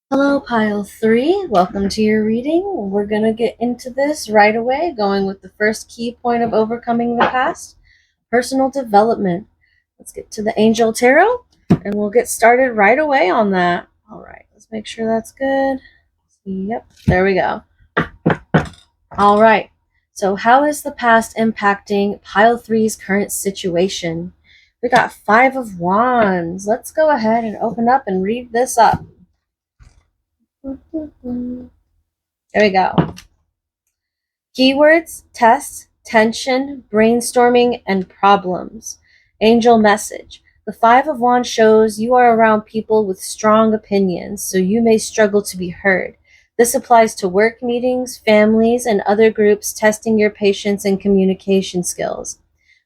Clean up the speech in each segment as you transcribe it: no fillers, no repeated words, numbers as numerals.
Hello, pile three. Welcome to your reading. We're going to get into this right away, going with the first key point of overcoming the past personal development. Let's get to the Angel Tarot and we'll get started right away on that. All right, let's make sure that's good. Yep, there we go. All right, so how is the past impacting pile three's current situation? We got Five of Wands. Let's go ahead and open up and read this up. There we go. Keywords, test, tension, brainstorming, and problems. Angel message. The Five of Wands shows you are around people with strong opinions, so you may struggle to be heard. This applies to work meetings, families, and other groups testing your patience and communication skills.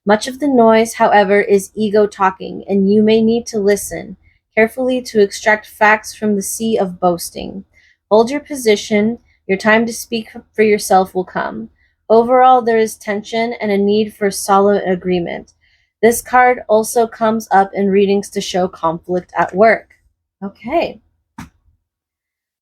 Much of the noise, however, is ego talking, and you may need to listen carefully to extract facts from the sea of boasting. Hold your position. Your time to speak for yourself will come. Overall, there is tension and a need for solid agreement. This card also comes up in readings to show conflict at work. Okay.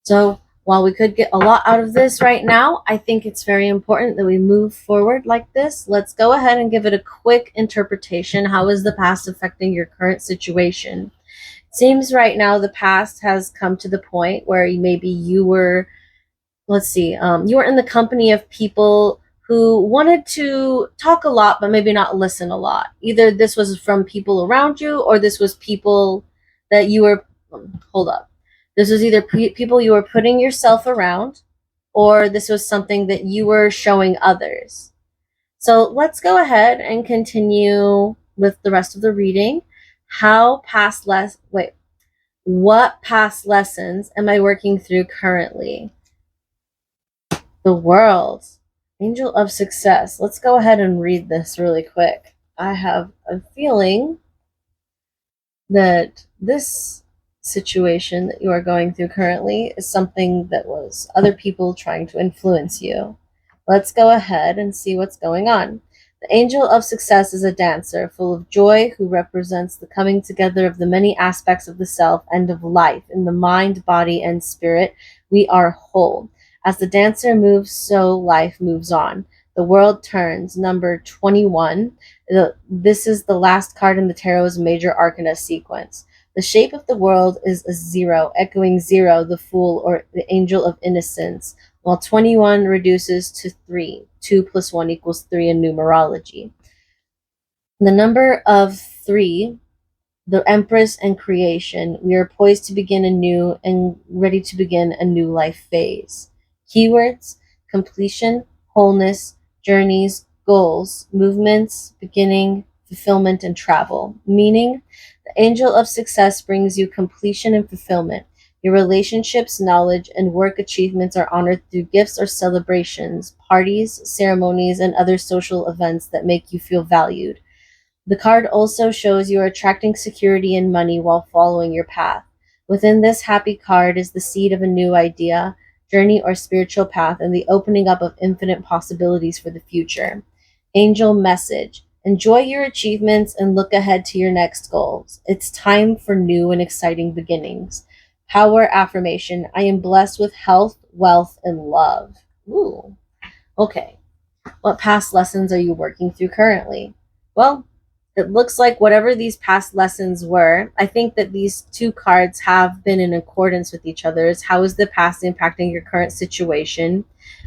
So while we could get a lot out of this right now, I think it's very important that we move forward like this. Let's go ahead and give it a quick interpretation. How is the past affecting your current situation? It seems right now the past has come to the point where maybe you were, you were in the company of people who wanted to talk a lot but maybe not listen a lot. Either this was from people around you or this was people that you were, hold up. This was either people you were putting yourself around or this was something that you were showing others. So let's go ahead and continue with the rest of the reading. What past lessons am I working through currently? The World. Angel of Success. Let's go ahead and read this really quick. I have a feeling that this situation that you are going through currently is something that was other people trying to influence you. Let's go ahead and see what's going on. The Angel of Success is a dancer full of joy who represents the coming together of the many aspects of the self and of life. In the mind, body, and spirit, we are whole. As the dancer moves, so life moves on. The world turns. Number 21. This is the last card in the tarot's major arcana sequence. The shape of the world is a zero, echoing zero, the fool, or the angel of innocence, while 21 reduces to 3. 2 plus 1 equals 3 in numerology. The number of 3, the Empress and creation. We are poised to begin anew and ready to begin a new life phase. Keywords, completion, wholeness, journeys, goals, movements, beginning, fulfillment, and travel. Meaning, the Angel of Success brings you completion and fulfillment. Your relationships, knowledge, and work achievements are honored through gifts or celebrations, parties, ceremonies, and other social events that make you feel valued. The card also shows you are attracting security and money while following your path. Within this happy card is the seed of a new idea, journey, or spiritual path, and the opening up of infinite possibilities for the future. Angel message. Enjoy your achievements and look ahead to your next goals. It's time for new and exciting beginnings. Power affirmation. I am blessed with health, wealth, and love. Ooh. Okay. What past lessons are you working through currently? Well, it looks like whatever these past lessons were, I think that these two cards have been in accordance with each other. How is the past impacting your current situation?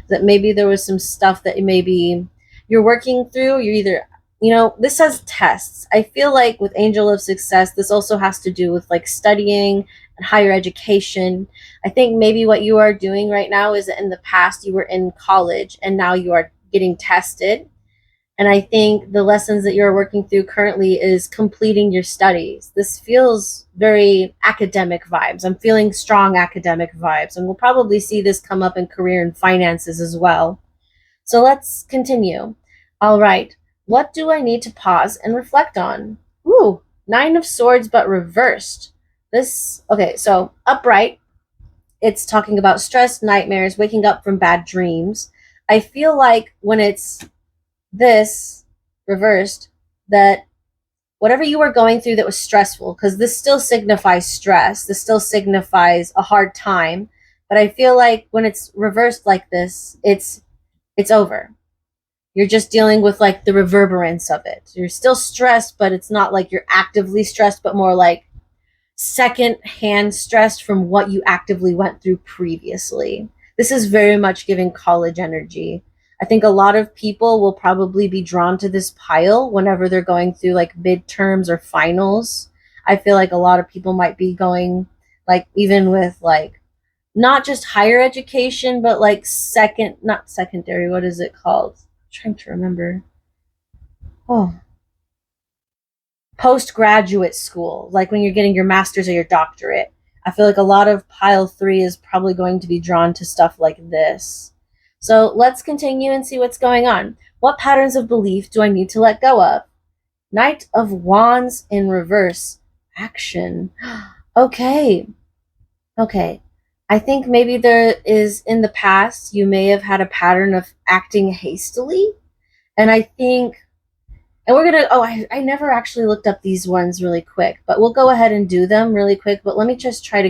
That maybe there was some stuff that maybe you're working through. You're either, this says tests. I feel like with Angel of Success, this also has to do with like studying and higher education. I think maybe what you are doing right now is that in the past you were in college and now you are getting tested, and I think the lessons that you're working through currently is completing your studies. This feels very academic vibes. I'm feeling strong academic vibes, and we'll probably see this come up in career and finances as well. So let's continue. All right. What do I need to pause and reflect on? Ooh, Nine of Swords, but reversed. Okay, so upright, it's talking about stress, nightmares, waking up from bad dreams. I feel like when it's this reversed, that whatever you were going through that was stressful, because this still signifies stress, this still signifies a hard time, but I feel like when it's reversed like this, it's over. You're just dealing with like the reverberance of it. You're still stressed, but it's not like you're actively stressed, but more like second hand stressed from what you actively went through previously. This is very much giving college energy. I think a lot of people will probably be drawn to this pile whenever they're going through like midterms or finals. I feel like a lot of people might be going like even with like not just higher education, but like not secondary, what is it called? I'm trying to remember. Oh, postgraduate school, like when you're getting your master's or your doctorate. I feel like a lot of pile three is probably going to be drawn to stuff like this. So let's continue and see what's going on. What patterns of belief do I need to let go of? Knight of Wands in reverse. Action. Okay. Okay. I think maybe there is in the past, you may have had a pattern of acting hastily. And I think and we're gonna, I never actually looked up these ones really quick, but we'll go ahead and do them really quick. But let me just try to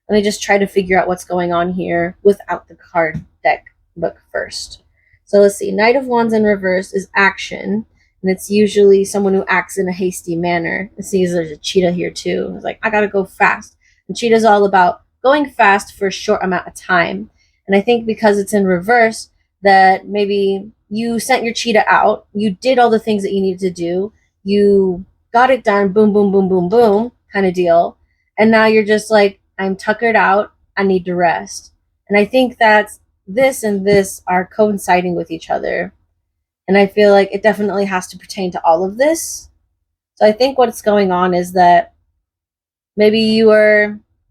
let me just try to figure out what's going on here without the card deck book first. So let's see. Knight of Wands in reverse is action, and it's usually someone who acts in a hasty manner. Let's see, there's a cheetah here too. It's like, I gotta go fast. And cheetah's all about going fast for a short amount of time. And I think because it's in reverse, that maybe you sent your cheetah out, you did all the things that you needed to do, you got it done, boom, boom, boom, boom, boom, kind of deal. And now you're just like, I'm tuckered out, I need to rest. And I think that this and this are coinciding with each other. And I feel like it definitely has to pertain to all of this. So I think what's going on is that maybe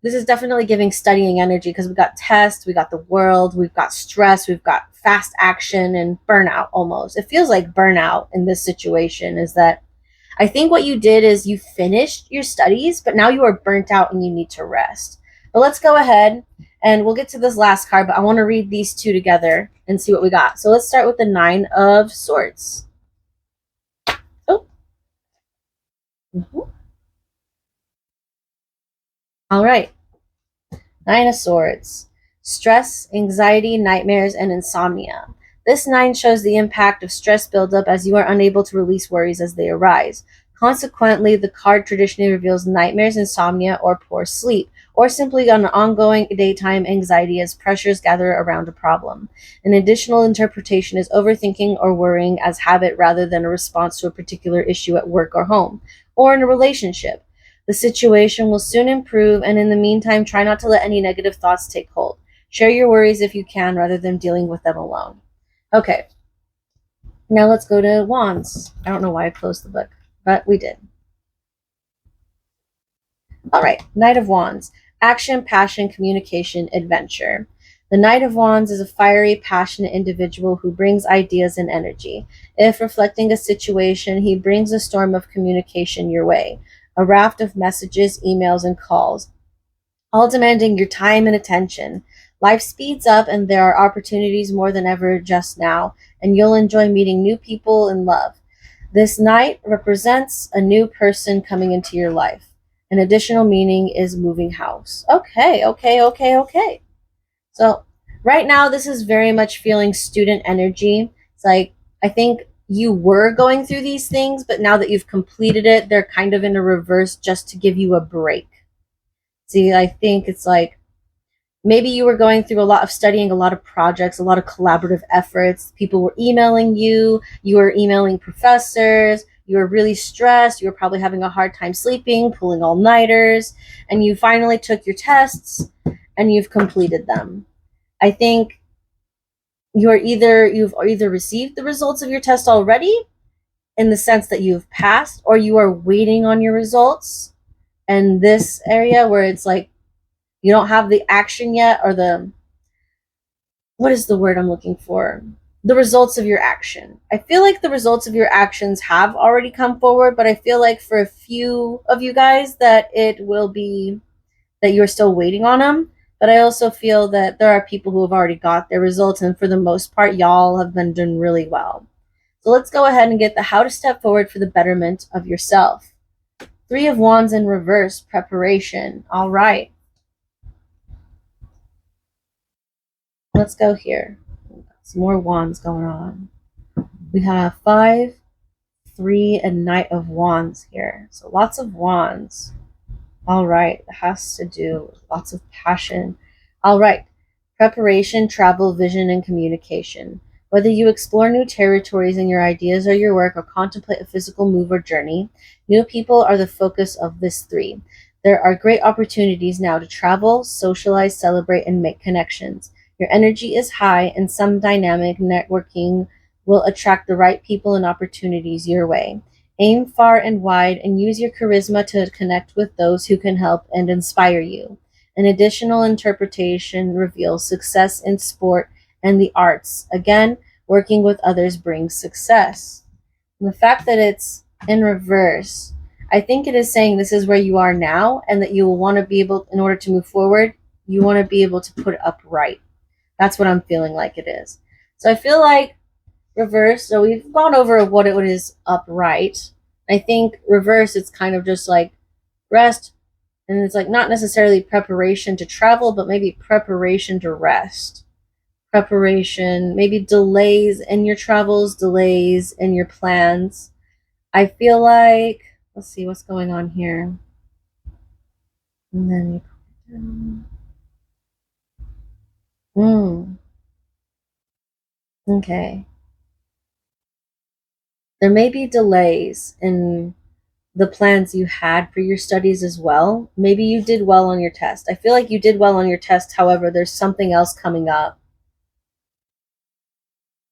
this is definitely giving studying energy because we've got tests, we got the world, we've got stress, we've got fast action and burnout almost. It feels like burnout in this situation is that I think what you did is you finished your studies, but now you are burnt out and you need to rest. But let's go ahead and we'll get to this last card, but I want to read these two together and see what we got. So let's start with the Nine of Swords. Oh. Mm-hmm. All right. Nine of Swords. Stress, anxiety, nightmares, and insomnia. This nine shows the impact of stress buildup as you are unable to release worries as they arise. Consequently, the card traditionally reveals nightmares, insomnia, or poor sleep, or simply an ongoing daytime anxiety as pressures gather around a problem. An additional interpretation is overthinking or worrying as habit rather than a response to a particular issue at work or home, or in a relationship. The situation will soon improve, and in the meantime, try not to let any negative thoughts take hold. Share your worries if you can, rather than dealing with them alone. Okay. Now let's go to Wands. I don't know why I closed the book, but we did. All right. Knight of Wands. Action, passion, communication, adventure. The Knight of Wands is a fiery, passionate individual who brings ideas and energy. If reflecting a situation, he brings a storm of communication your way. A raft of messages, emails, and calls, all demanding your time and attention. Life speeds up and there are opportunities more than ever just now, and you'll enjoy meeting new people and love. This night represents a new person coming into your life. An additional meaning is moving house. Okay. So right now, this is very much feeling student energy. It's like, I think you were going through these things, but now that you've completed it, they're kind of in a reverse just to give you a break. See, I think it's like maybe you were going through a lot of studying, a lot of projects, a lot of collaborative efforts. People were emailing you were emailing professors, you were really stressed, you were probably having a hard time sleeping, pulling all-nighters, and you finally took your tests and you've completed them. I think you've either received the results of your test already in the sense that you've passed, or you are waiting on your results. And this area where it's like you don't have the action yet, or what is the word I'm looking for? The results of your action. I feel like the results of your actions have already come forward, but I feel like for a few of you guys that it will be that you're still waiting on them. But I also feel that there are people who have already got their results, and for the most part, y'all have been doing really well. So let's go ahead and get the how to step forward for the betterment of yourself. 3 of Wands in reverse, preparation. All right. Let's go here. Some more wands going on. We have 5, 3, and Knight of Wands here. So lots of wands. All right. It has to do with lots of passion. All right. Preparation, travel, vision, and communication. Whether you explore new territories in your ideas or your work or contemplate a physical move or journey, new people are the focus of this 3. There are great opportunities now to travel, socialize, celebrate, and make connections. Your energy is high, and some dynamic networking will attract the right people and opportunities your way. Aim far and wide and use your charisma to connect with those who can help and inspire you. An additional interpretation reveals success in sport and the arts. Again, working with others brings success. And the fact that it's in reverse, I think it is saying this is where you are now, and that you will want to be able, in order to move forward, you want to be able to put it upright. That's what I'm feeling like it is. So I feel like reverse, so we've gone over what it is upright. I think reverse, it's kind of just like rest, and it's like not necessarily preparation to travel, but maybe preparation to rest. Preparation, maybe delays in your travels, delays in your plans. I feel like, let's see what's going on here. And then okay. There may be delays in the plans you had for your studies as well. Maybe you did well on your test. I feel like you did well on your test. However, there's something else coming up.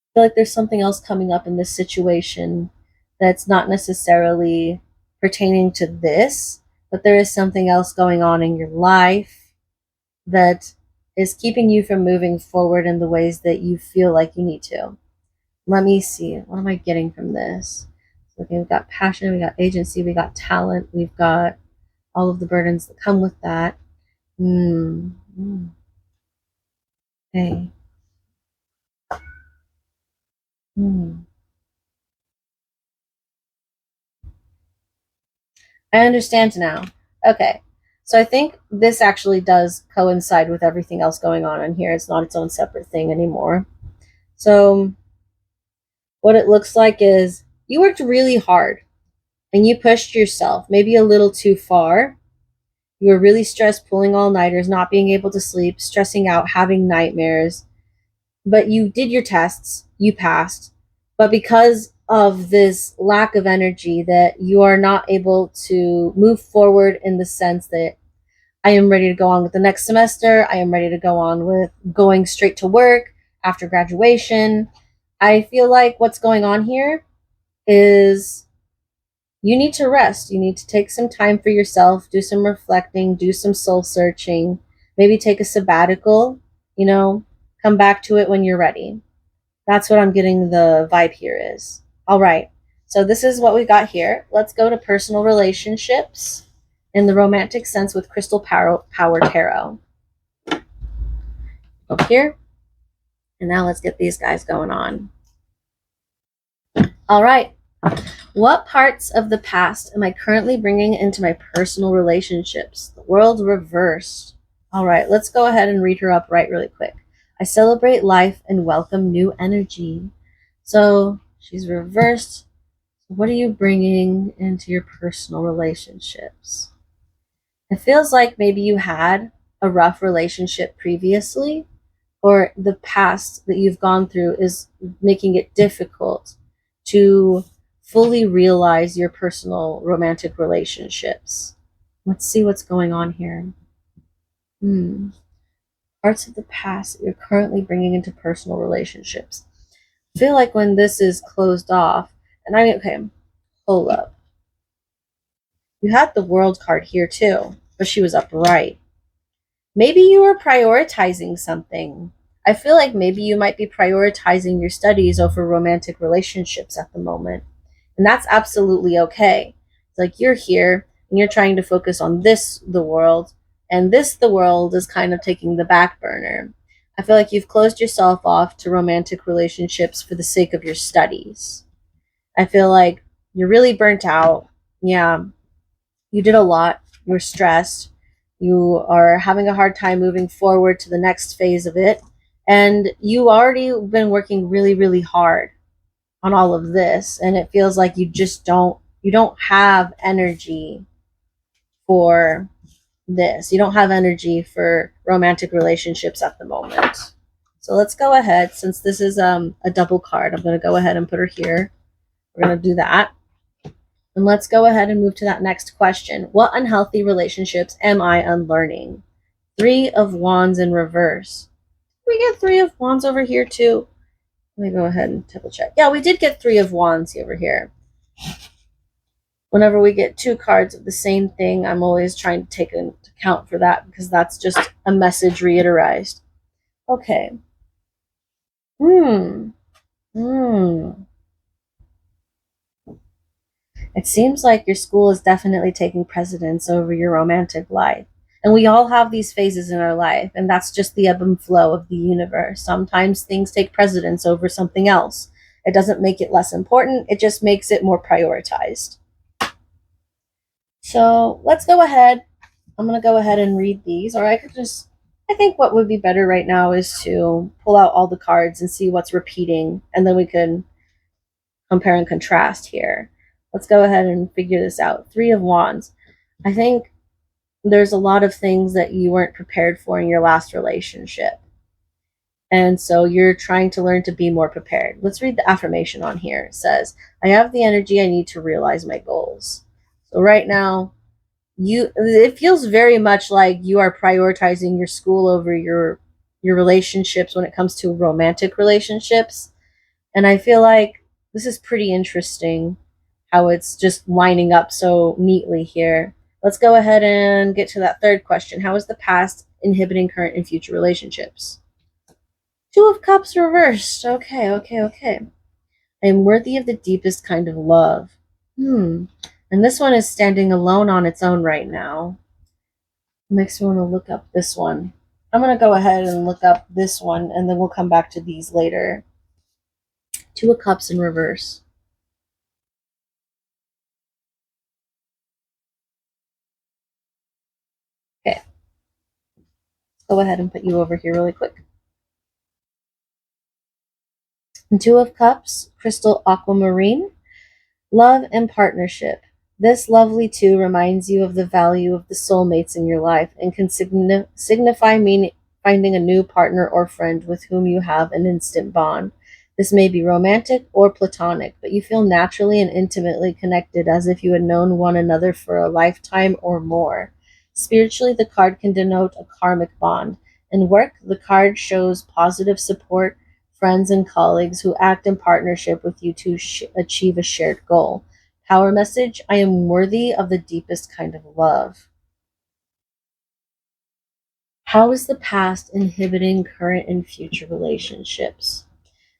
I feel like there's something else coming up in this situation that's not necessarily pertaining to this, but there is something else going on in your life that is keeping you from moving forward in the ways that you feel like you need to. Let me see. What am I getting from this? Okay, we've got passion, we got agency, we got talent, we've got all of the burdens that come with that. Okay. I understand now. Okay. So I think this actually does coincide with everything else going on in here. It's not its own separate thing anymore. So what it looks like is you worked really hard and you pushed yourself maybe a little too far. You were really stressed, pulling all-nighters, not being able to sleep, stressing out, having nightmares. But you did your tests, you passed. But because of this lack of energy, that you are not able to move forward in the sense that I am ready to go on with the next semester, I am ready to go on with going straight to work after graduation. I feel like what's going on here is you need to rest. You need to take some time for yourself, do some reflecting, do some soul searching, maybe take a sabbatical, come back to it when you're ready. That's what I'm getting the vibe here is. All right. So this is what we got here. Let's go to personal relationships in the romantic sense with Crystal Power Tarot. Up here. And now let's get these guys going on. All right. What parts of the past am I currently bringing into my personal relationships? The world reversed. All right, let's go ahead and read her upright really quick. I celebrate life and welcome new energy. So she's reversed. What are you bringing into your personal relationships? It feels like maybe you had a rough relationship previously, or the past that you've gone through is making it difficult to fully realize your personal romantic relationships. Let's see what's going on here. Parts of the past that you're currently bringing into personal relationships. I feel like when this is closed off, hold up. You had the World card here too, but she was upright. Maybe you were prioritizing something. I feel like maybe you might be prioritizing your studies over romantic relationships at the moment. And that's absolutely okay. It's like you're here and you're trying to focus on the world, and the world is kind of taking the back burner. I feel like you've closed yourself off to romantic relationships for the sake of your studies. I feel like you're really burnt out. Yeah, you did a lot. You're stressed. You are having a hard time moving forward to the next phase of it. And you already been working really, really hard on all of this. And it feels like you don't have energy for this. You don't have energy for romantic relationships at the moment. So let's go ahead. Since this is a double card, I'm going to go ahead and put her here. We're going to do that. And let's go ahead and move to that next question. What unhealthy relationships am I unlearning? Three of Wands in reverse. We get Three of Wands over here too. Let me go ahead and double check. Yeah, we did get Three of Wands over here. Whenever we get two cards of the same thing, I'm always trying to take into account for that because that's just a message reiterized. Okay. Hmm. It seems like your school is definitely taking precedence over your romantic life. And we all have these phases in our life, and that's just the ebb and flow of the universe. Sometimes things take precedence over something else. It doesn't make it less important, it just makes it more prioritized. So let's go ahead. I'm going to go ahead and read these, or I think what would be better right now is to pull out all the cards and see what's repeating, and then we can compare and contrast here. Let's go ahead and figure this out. Three of Wands. I think there's a lot of things that you weren't prepared for in your last relationship. And so you're trying to learn to be more prepared. Let's read the affirmation on here. It says, I have the energy I need to realize my goals. So right now, it feels very much like you are prioritizing your school over your relationships when it comes to romantic relationships. And I feel like this is pretty interesting how it's just lining up so neatly here. Let's go ahead and get to that third question. How is the past inhibiting current and future relationships? Two of Cups reversed. Okay. I am worthy of the deepest kind of love. And this one is standing alone on its own right now. Makes me want to look up this one. I'm going to go ahead and look up this one, and then we'll come back to these later. Two of Cups in reverse. Okay. Go ahead and put you over here really quick. And Two of Cups, Crystal Aquamarine. Love and partnership. This lovely two reminds you of the value of the soulmates in your life and can signify finding a new partner or friend with whom you have an instant bond. This may be romantic or platonic, but you feel naturally and intimately connected as if you had known one another for a lifetime or more. Spiritually, the card can denote a karmic bond. In work, the card shows positive support, friends and colleagues who act in partnership with you to achieve a shared goal. Power message, I am worthy of the deepest kind of love. How is the past inhibiting current and future relationships?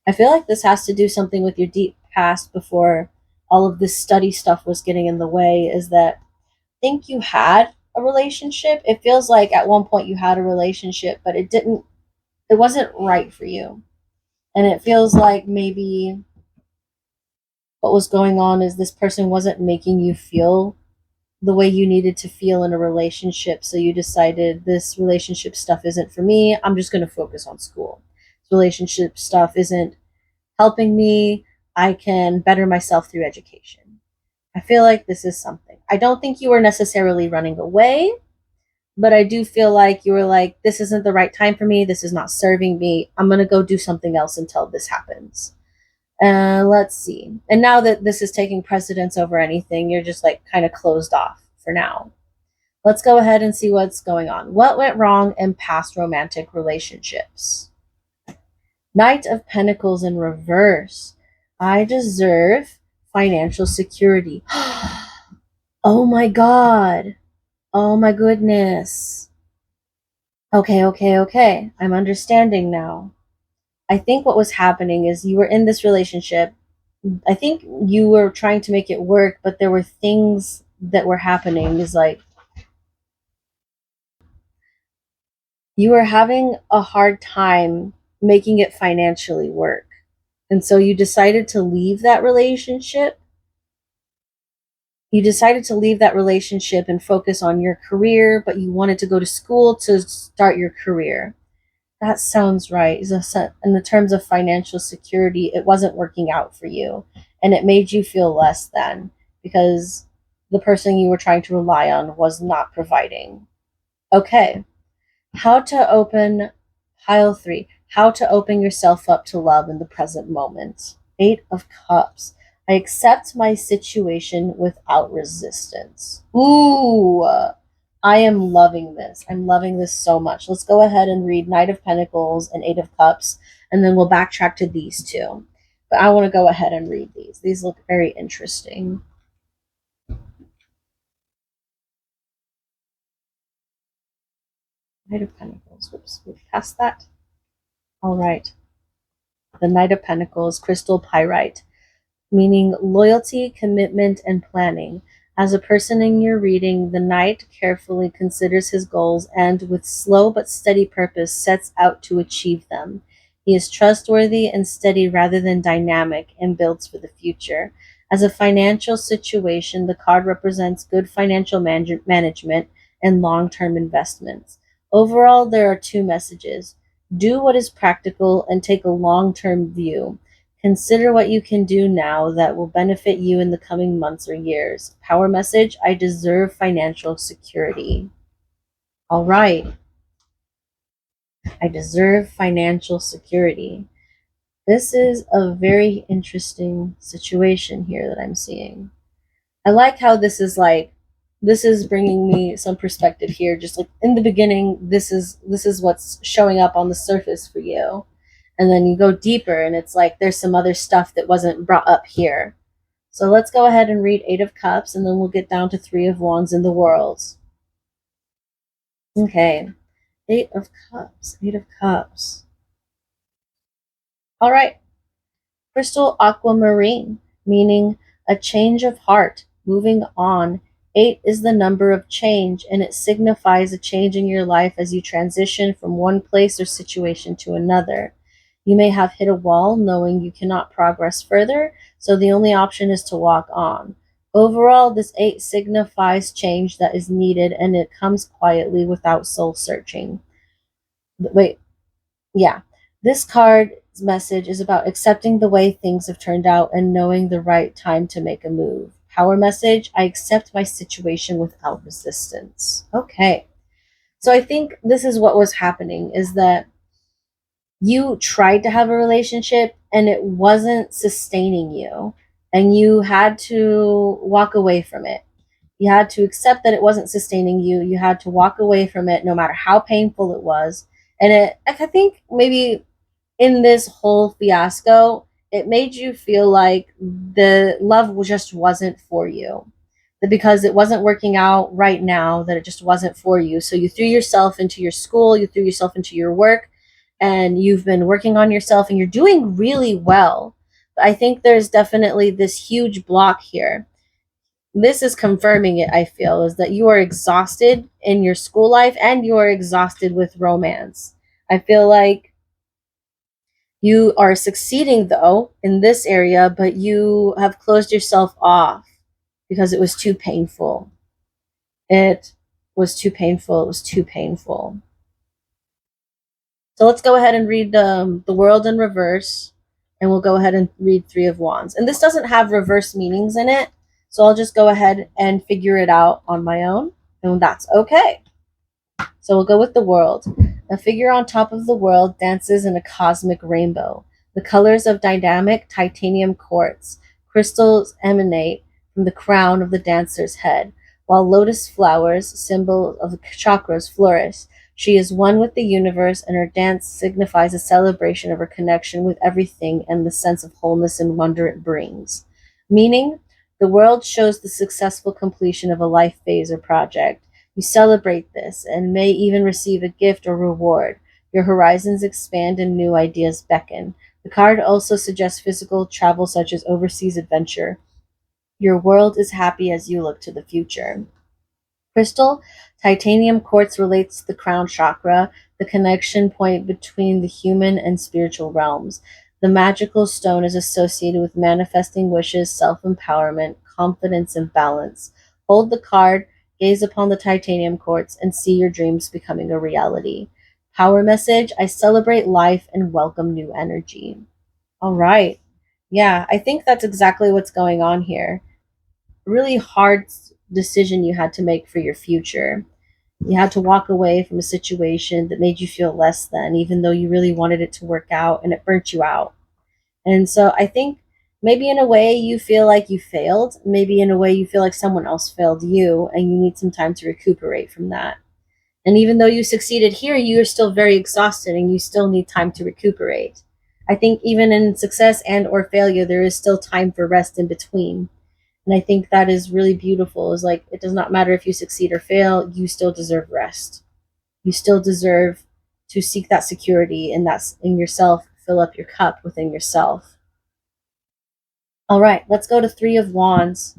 I feel like this has to do something with your deep past before all of this study stuff was getting in the way. Is that I think you had a relationship. It feels like at one point you had a relationship, but it wasn't right for you. And it feels like maybe what was going on is this person wasn't making you feel the way you needed to feel in a relationship. So you decided this relationship stuff isn't for me. I'm just going to focus on school. This relationship stuff isn't helping me. I can better myself through education. I feel like this is something. I don't think you were necessarily running away, but I do feel like you were like, this isn't the right time for me. This is not serving me. I'm going to go do something else until this happens. Let's see. And now that this is taking precedence over anything, you're just like kind of closed off for now. Let's go ahead and see what's going on. What went wrong in past romantic relationships? Knight of Pentacles in reverse. I deserve financial security. Oh my God. Oh my goodness. Okay. I'm understanding now. I think what was happening is you were in this relationship. I think you were trying to make it work, but there were things that were happening. Is like you were having a hard time making it financially work. And so you decided to leave that relationship. You decided to leave that relationship and focus on your career, but you wanted to go to school to start your career. That sounds right. In the terms of financial security, it wasn't working out for you, and it made you feel less than because the person you were trying to rely on was not providing. Okay. How to open pile 3. How to open yourself up to love in the present moment. 8 of Cups. I accept my situation without resistance. Ooh, I am loving this. I'm loving this so much. Let's go ahead and read Knight of Pentacles and 8 of Cups, and then we'll backtrack to these two. But I want to go ahead and read these. These look very interesting. Knight of Pentacles. Whoops, we've passed that. All right. The Knight of Pentacles, crystal pyrite, meaning loyalty, commitment, and planning. As a person in your reading, the Knight carefully considers his goals and, with slow but steady purpose, sets out to achieve them. He is trustworthy and steady rather than dynamic and builds for the future. As a financial situation, the card represents good financial management and long-term investments. Overall, there are two messages. Do what is practical and take a long-term view. Consider what you can do now that will benefit you in the coming months or years. Power message, I deserve financial security. All right. I deserve financial security. This is a very interesting situation here that I'm seeing. I like how this is bringing me some perspective here. Just like in the beginning, this is what's showing up on the surface for you. And then you go deeper and it's like there's some other stuff that wasn't brought up here. So let's go ahead and read 8 of Cups, and then we'll get down to 3 of Wands in the World. Okay. 8 of Cups. 8 of Cups. All right. Crystal aquamarine, meaning a change of heart, moving on. 8 is the number of change, and it signifies a change in your life as you transition from one place or situation to another. You may have hit a wall knowing you cannot progress further, so the only option is to walk on. Overall, this 8 signifies change that is needed, and it comes quietly without soul searching. Wait, yeah. This card's message is about accepting the way things have turned out and knowing the right time to make a move. Power message, I accept my situation without resistance. Okay. So I think this is what was happening, is that you tried to have a relationship and it wasn't sustaining you, and you had to walk away from it. You had to accept that it wasn't sustaining you. You had to walk away from it no matter how painful it was. And I think maybe in this whole fiasco, it made you feel like the love just wasn't for you. That because it wasn't working out right now, that it just wasn't for you. So you threw yourself into your school, you threw yourself into your work, and you've been working on yourself and you're doing really well. But I think there's definitely this huge block here. This is confirming it, I feel, is that you are exhausted in your school life and you are exhausted with romance. I feel like you are succeeding, though, in this area, but you have closed yourself off because it was too painful. It was too painful. It was too painful. So let's go ahead and read the World in reverse, and we'll go ahead and read 3 of Wands. And this doesn't have reverse meanings in it, so I'll just go ahead and figure it out on my own, and that's okay. So we'll go with the World. A figure on top of the world dances in a cosmic rainbow. The colors of dynamic titanium quartz crystals emanate from the crown of the dancer's head, while lotus flowers, symbol of the chakras, flourish. She is one with the universe, and her dance signifies a celebration of her connection with everything and the sense of wholeness and wonder it brings. Meaning, the world shows the successful completion of a life phase or project. You celebrate this and may even receive a gift or reward. Your horizons expand and new ideas beckon. The card also suggests physical travel such as overseas adventure. Your world is happy as you look to the future. Crystal, titanium quartz relates to the crown chakra, the connection point between the human and spiritual realms. The magical stone is associated with manifesting wishes, self empowerment, confidence, and balance. Hold the card, gaze upon the titanium quartz, and see your dreams becoming a reality. Power message: I celebrate life and welcome new energy. All right. Yeah, I think that's exactly what's going on here. Really hard decision you had to make for your future. You had to walk away from a situation that made you feel less than, even though you really wanted it to work out and it burnt you out. And so I think maybe in a way you feel like you failed, maybe in a way you feel like someone else failed you and you need some time to recuperate from that. And even though you succeeded here, you are still very exhausted and you still need time to recuperate. I think even in success and or failure, there is still time for rest in between. And I think that is really beautiful. Is like it does not matter if you succeed or fail, you still deserve rest. You still deserve to seek that security and that's in yourself, fill up your cup within yourself. All right, let's go to 3 of Wands.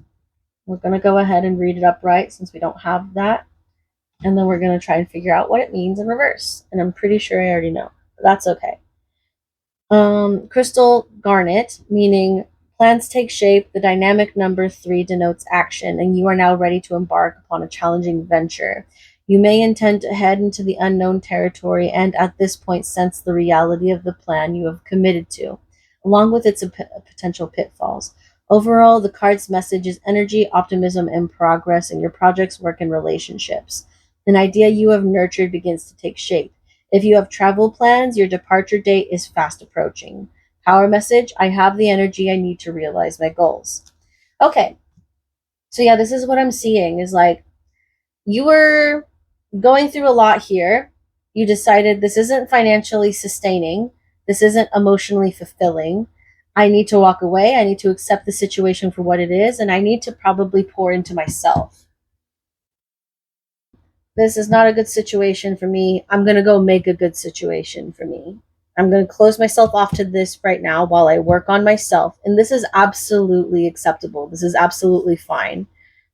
We're going to go ahead and read it upright since we don't have that. And then we're going to try and figure out what it means in reverse. And I'm pretty sure I already know, but that's okay. Crystal garnet, meaning plans take shape. The dynamic number 3 denotes action, and you are now ready to embark upon a challenging venture. You may intend to head into the unknown territory and at this point sense the reality of the plan you have committed to, along with its potential pitfalls. Overall, the card's message is energy, optimism, and progress in your projects, work, and relationships. An idea you have nurtured begins to take shape. If you have travel plans, your departure date is fast approaching. Power message: I have the energy I need to realize my goals. Okay, so yeah, this is what I'm seeing is like you were going through a lot here. You decided this isn't financially sustaining, this isn't emotionally fulfilling. I need to walk away. I need to accept the situation for what it is, and I need to probably pour into myself. This is not a good situation for me. I'm going to go make a good situation for me. I'm going to close myself off to this right now while I work on myself. And this is absolutely acceptable. This is absolutely fine.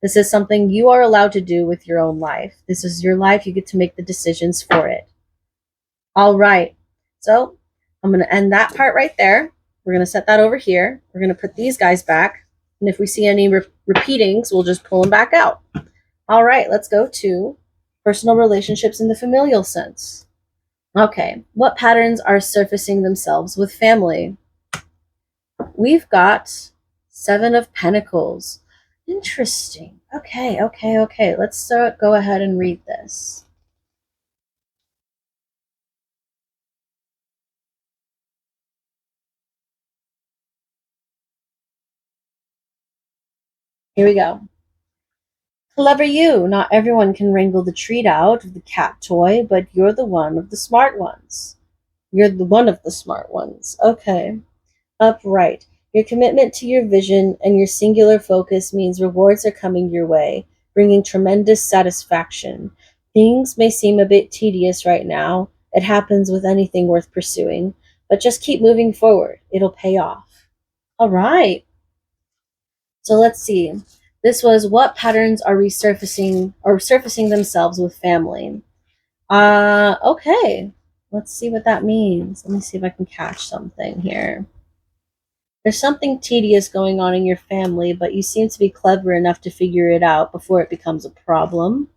This is something you are allowed to do with your own life. This is your life. You get to make the decisions for it. All right. So I'm going to end that part right there. We're going to set that over here. We're going to put these guys back. And if we see any repeatings, we'll just pull them back out. All right. Let's go to personal relationships in the familial sense. Okay, what patterns are surfacing themselves with family? We've got 7 of Pentacles. Interesting. Okay. Let's go ahead and read this. Here we go. Clever you. Not everyone can wrangle the treat out of the cat toy, but you're the one of the smart ones. You're the one of the smart ones. Okay. Upright. Your commitment to your vision and your singular focus means rewards are coming your way, bringing tremendous satisfaction. Things may seem a bit tedious right now. It happens with anything worth pursuing, but just keep moving forward. It'll pay off. All right. So let's see. This was what patterns are resurfacing or surfacing themselves with family. Okay. Let's see what that means. Let me see if I can catch something here. There's something tedious going on in your family, but you seem to be clever enough to figure it out before it becomes a problem.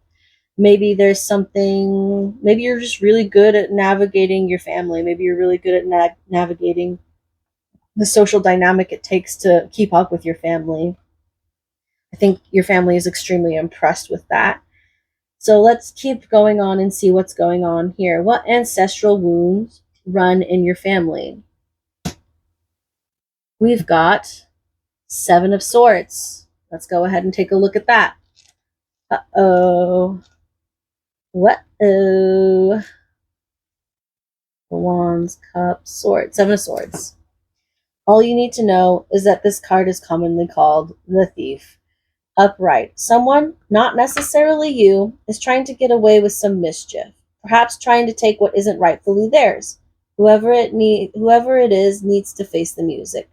Maybe there's something, maybe you're just really good at navigating your family. Maybe you're really good at navigating the social dynamic it takes to keep up with your family. I think your family is extremely impressed with that. So let's keep going on and see what's going on here. What ancestral wounds run in your family? We've got 7 of Swords. Let's go ahead and take a look at that. Uh-oh. What-oh. Wands, Cups, Swords. 7 of Swords. All you need to know is that this card is commonly called the Thief. Upright. Someone, not necessarily you, is trying to get away with some mischief. Perhaps trying to take what isn't rightfully theirs. Whoever it is needs to face the music.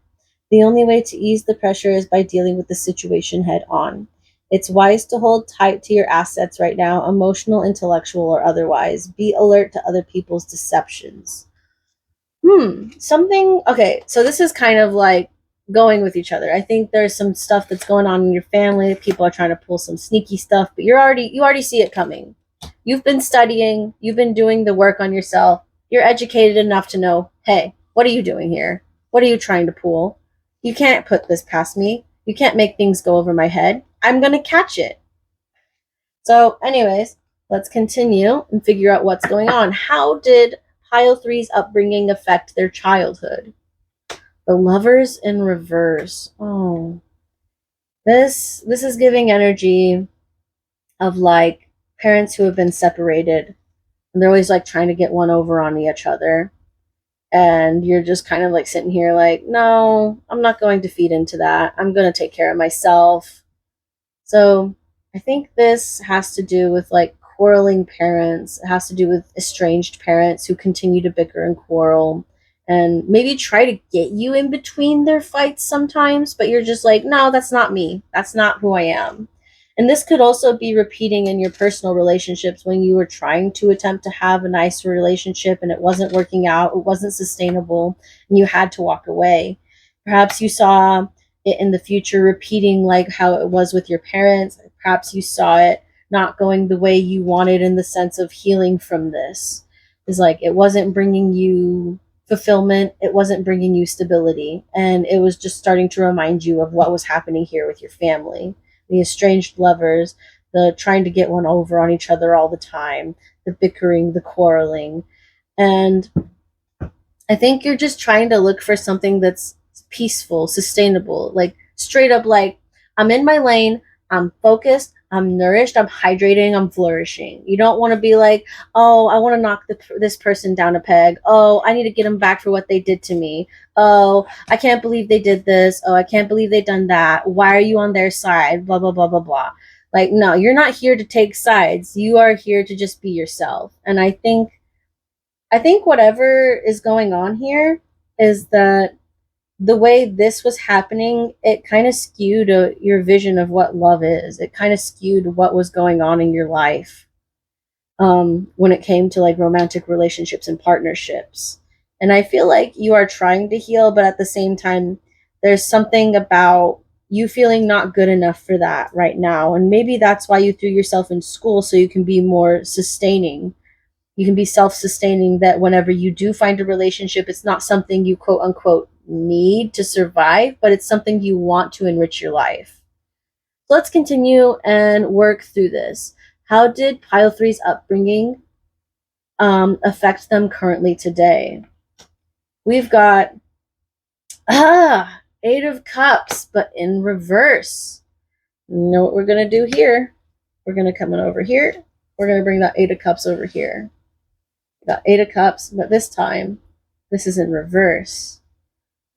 The only way to ease the pressure is by dealing with the situation head on. It's wise to hold tight to your assets right now, emotional, intellectual, or otherwise. Be alert to other people's deceptions. Something. Okay, so this is kind of like going with each other. I think there's some stuff that's going on in your family. People are trying to pull some sneaky stuff, but you already see it coming. You've been studying, you've been doing the work on yourself. You're educated enough to know, hey, what are you doing here? What are you trying to pull? You can't put this past me. You can't make things go over my head. I'm going to catch it. So, anyways, let's continue and figure out what's going on. How did Pile Three's upbringing affect their childhood? The Lovers in reverse. Oh, this is giving energy of like parents who have been separated, and they're always like trying to get one over on each other. And you're just kind of like sitting here like, no, I'm not going to feed into that. I'm going to take care of myself. So I think this has to do with like quarreling parents. It has to do with estranged parents who continue to bicker and quarrel and maybe try to get you in between their fights sometimes, but you're just like, no, that's not me. That's not who I am. And this could also be repeating in your personal relationships when you were trying to attempt to have a nice relationship and it wasn't working out, it wasn't sustainable, and you had to walk away. Perhaps you saw it in the future repeating like how it was with your parents. Perhaps you saw it not going the way you wanted in the sense of healing from this. Is like it wasn't bringing you fulfillment, it wasn't bringing you stability, and it was just starting to remind you of what was happening here with your family. The estranged lovers, the trying to get one over on each other all the time, the bickering, the quarreling. And I think you're just trying to look for something that's peaceful, sustainable, like straight up like I'm in my lane, I'm focused, I'm nourished, I'm hydrating, I'm flourishing. You don't want to be like, oh, I want to knock this person down a peg. Oh, I need to get them back for what they did to me. Oh, I can't believe they did this. Oh, I can't believe they done that. Why are you on their side? Blah, blah, blah, blah, blah. Like, no, you're not here to take sides. You are here to just be yourself. And I think whatever is going on here is that the way this was happening, it kind of skewed your vision of what love is. It kind of skewed what was going on in your life when it came to like romantic relationships and partnerships. And I feel like you are trying to heal, but at the same time, there's something about you feeling not good enough for that right now. And maybe that's why you threw yourself in school so you can be more sustaining, you can be self-sustaining, that whenever you do find a relationship, it's not something you quote unquote need to survive, but it's something you want to enrich your life. So let's continue and work through this. How did Pile Three's upbringing affect them currently today? We've got Eight of Cups, but in reverse. You know what we're gonna do here? We're gonna come in over here. We're gonna bring that Eight of Cups over here. Got Eight of Cups, but this time, this is in reverse.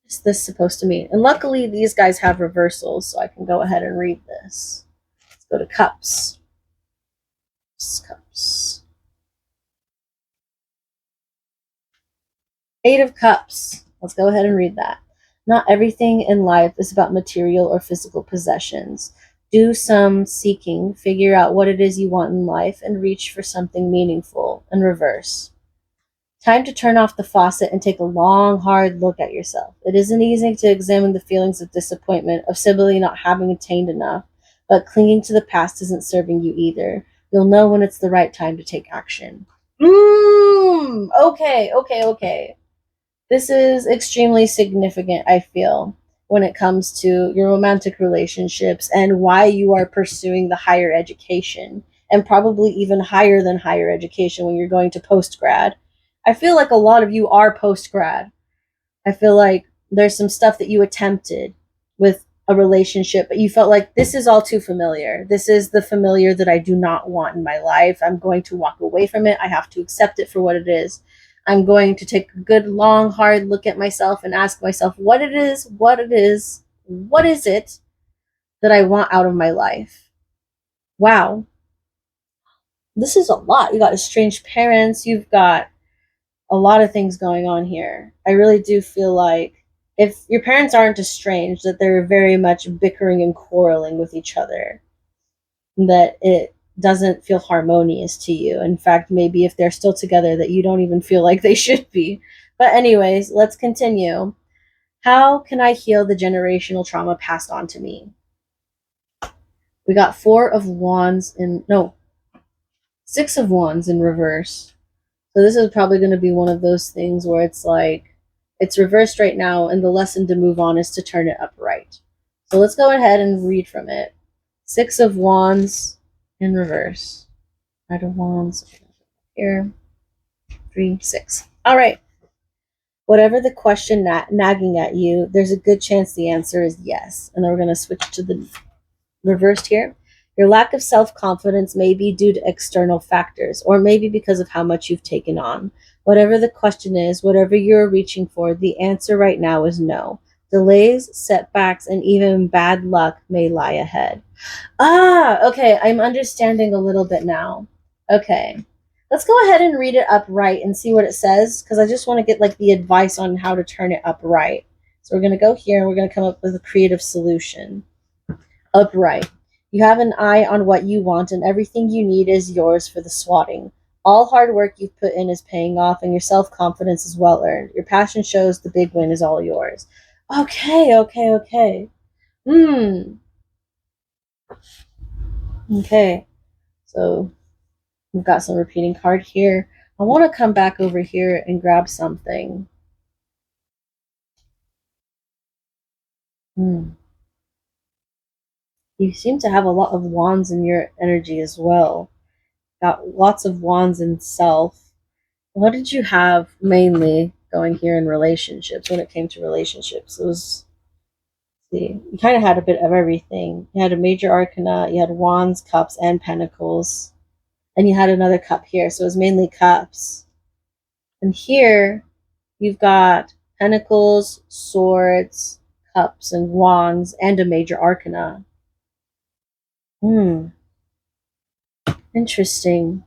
What's this supposed to mean? And luckily, these guys have reversals, so I can go ahead and read this. Let's go to Cups. Cups. Eight of Cups. Let's go ahead and read that. Not everything in life is about material or physical possessions. Do some seeking, figure out what it is you want in life, and reach for something meaningful. In reverse. Time to turn off the faucet and take a long, hard look at yourself. It isn't easy to examine the feelings of disappointment, of simply not having attained enough, but clinging to the past isn't serving you either. You'll know when it's the right time to take action. Okay. This is extremely significant, I feel, when it comes to your romantic relationships and why you are pursuing the higher education, and probably even higher than higher education when you're going to post grad. I feel like a lot of you are post grad. I feel like there's some stuff that you attempted with a relationship, but you felt like this is all too familiar. This is the familiar that I do not want in my life. I'm going to walk away from it. I have to accept it for what it is. I'm going to take a good, long, hard look at myself and ask myself what it is it that I want out of my life. Wow. This is a lot. You got estranged parents. You've got a lot of things going on here. I really do feel like if your parents aren't estranged, that they're very much bickering and quarreling with each other, that it doesn't feel harmonious to you. In fact, maybe if they're still together, that you don't even feel like they should be. But anyways, let's continue. How can I heal the generational trauma passed on to me? We got 4 of Wands in, no, 6 of Wands in reverse. So this is probably going to be one of those things where it's like, it's reversed right now, and the lesson to move on is to turn it upright. So let's go ahead and read from it. 6 of Wands in reverse. Knight of Wands here. 3, 6. All right. Whatever the question nagging at you, there's a good chance the answer is yes. And then we're going to switch to the reversed here. Your lack of self-confidence may be due to external factors, or maybe because of how much you've taken on. Whatever the question is, whatever you're reaching for, the answer right now is no. Delays, setbacks, and even bad luck may lie ahead. Okay, I'm understanding a little bit now. Okay. Let's go ahead and read it upright and see what it says, because I just want to get like the advice on how to turn it upright. So we're going to go here and we're going to come up with a creative solution. Upright. You have an eye on what you want, and everything you need is yours for the swatting. All hard work you've put in is paying off, and your self-confidence is well earned. Your passion shows the big win is all yours. Okay. Okay. So we've got some repeating card here. I want to come back over here and grab something. You seem to have a lot of wands in your energy as well. Got lots of wands in self. What did you have mainly going here in relationships when it came to relationships? It was, see, you kind of had a bit of everything. You had a major arcana, you had wands, cups, and pentacles. And you had another cup here, so it was mainly cups. And here you've got pentacles, swords, cups, and wands, and a major arcana. Interesting.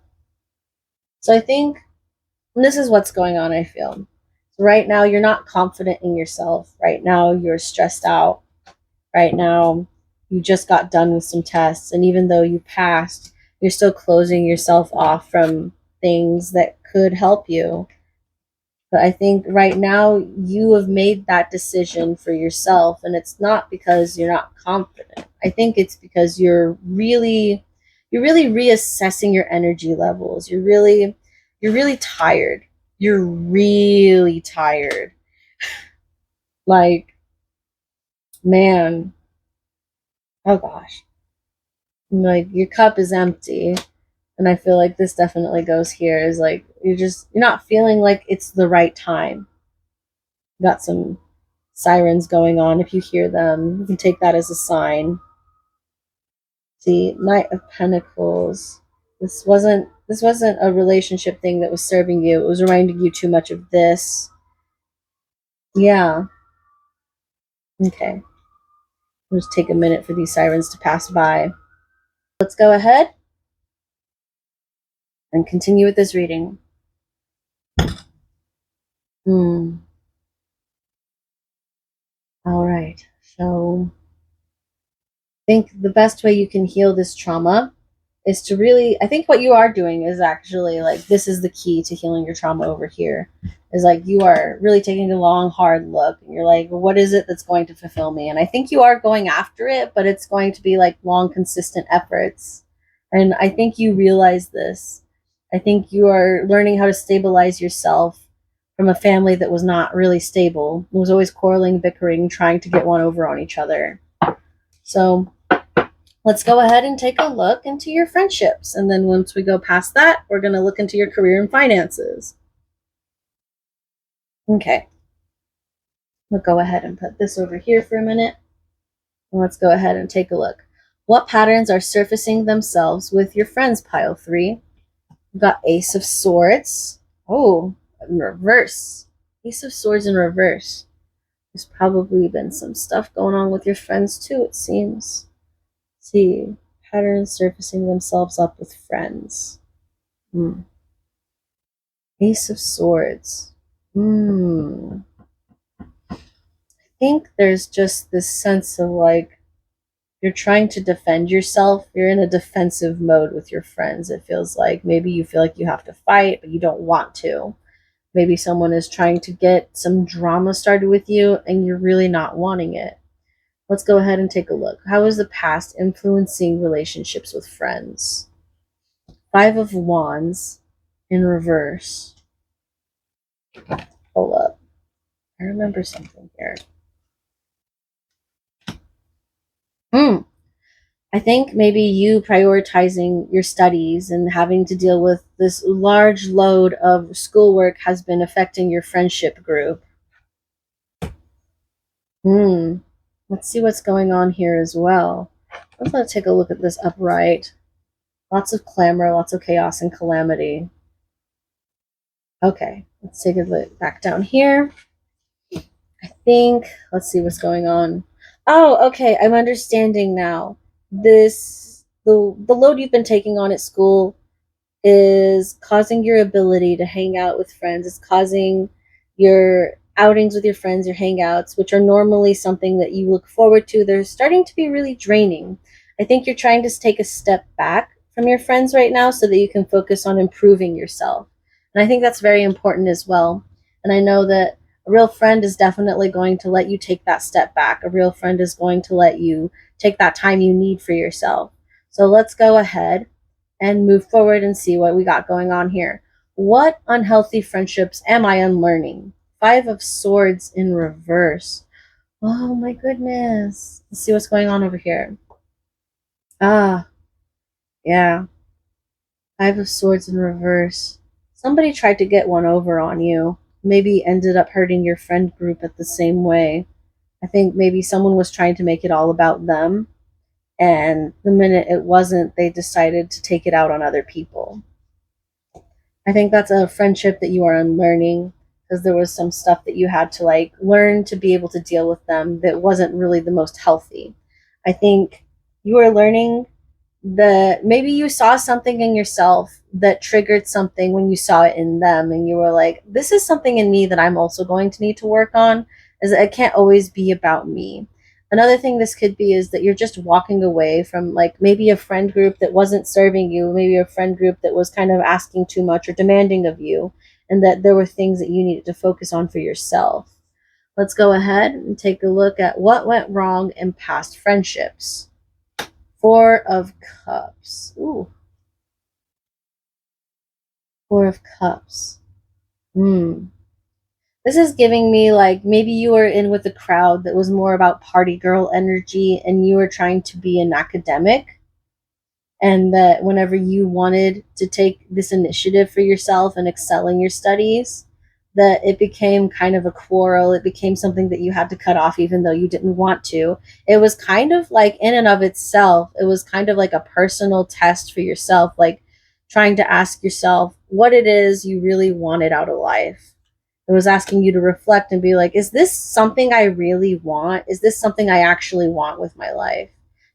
So I think this is what's going on, I feel. So right now, you're not confident in yourself. Right now, you're stressed out. Right now, you just got done with some tests. And even though you passed, you're still closing yourself off from things that could help you. But I think right now, you have made that decision for yourself. And it's not because you're not confident. I think it's because you're really reassessing your energy levels. You're really tired. You're really tired. Like, man, oh gosh. Like, your cup is empty. And I feel like this definitely goes here, is like, you're not feeling like it's the right time. Got some sirens going on. If you hear them, you can take that as a sign. See, Knight of Pentacles. This wasn't a relationship thing that was serving you. It was reminding you too much of this. Yeah. Okay. I'll just take a minute for these sirens to pass by. Let's go ahead and continue with this reading. All right. So I think the best way you can heal this trauma is to really, I think what you are doing is actually like, this is the key to healing your trauma over here, is like, you are really taking a long, hard look, and you're like, what is it that's going to fulfill me? And I think you are going after it, but it's going to be like long, consistent efforts. And I think you realize this. I think you are learning how to stabilize yourself from a family that was not really stable. It was always quarreling, bickering, trying to get one over on each other. So let's go ahead and take a look into your friendships. And then once we go past that, we're going to look into your career and finances. Okay. We'll go ahead and put this over here for a minute. And let's go ahead and take a look. What patterns are surfacing themselves with your friends, pile 3? We've got Ace of Swords. Oh, in reverse. Ace of Swords in reverse. There's probably been some stuff going on with your friends too, it seems. Let's see, patterns surfacing themselves up with friends. Ace of Swords. I think there's just this sense of like, you're trying to defend yourself. You're in a defensive mode with your friends. It feels like maybe you feel like you have to fight, but you don't want to. Maybe someone is trying to get some drama started with you and you're really not wanting it. Let's go ahead and take a look. How is the past influencing relationships with friends? Five of Wands in reverse. Hold up. I remember something here. I think maybe you prioritizing your studies and having to deal with this large load of schoolwork has been affecting your friendship group. Let's see what's going on here as well. Let's take a look at this upright. Lots of clamor, lots of chaos and calamity. Okay, let's take a look back down here. I think, let's see what's going on. Oh, okay, I'm understanding now. The load you've been taking on at school is causing your ability to hang out with friends. It's causing your outings with your friends, your hangouts, which are normally something that you look forward to. They're starting to be really draining. I think you're trying to take a step back from your friends right now so that you can focus on improving yourself. And I think that's very important as well. And I know that a real friend is definitely going to let you take that step back. A real friend is going to let you take that time you need for yourself. So let's go ahead and move forward and see what we got going on here. What unhealthy friendships am I unlearning? Five of Swords in reverse. Oh my goodness. Let's see what's going on over here. Ah, yeah. Five of Swords in reverse. Somebody tried to get one over on you. Maybe ended up hurting your friend group at the same way. I think maybe someone was trying to make it all about them. And the minute it wasn't, they decided to take it out on other people. I think that's a friendship that you are unlearning because there was some stuff that you had to like learn to be able to deal with them that wasn't really the most healthy. I think you are learning that maybe you saw something in yourself that triggered something when you saw it in them and you were like, this is something in me that I'm also going to need to work on, is that it can't always be about me. Another thing this could be is that you're just walking away from like maybe a friend group that wasn't serving you, maybe a friend group that was kind of asking too much or demanding of you, and that there were things that you needed to focus on for yourself. Let's go ahead and take a look at what went wrong in past friendships. Four of Cups. Ooh. Four of Cups. This is giving me like maybe you were in with a crowd that was more about party girl energy and you were trying to be an academic, and that whenever you wanted to take this initiative for yourself and excel in your studies, that it became kind of a quarrel. It became something that you had to cut off even though you didn't want to. It was kind of like in and of itself, it was kind of like a personal test for yourself, like trying to ask yourself what it is you really wanted out of life. It was asking you to reflect and be like, is this something I really want? Is this something I actually want with my life?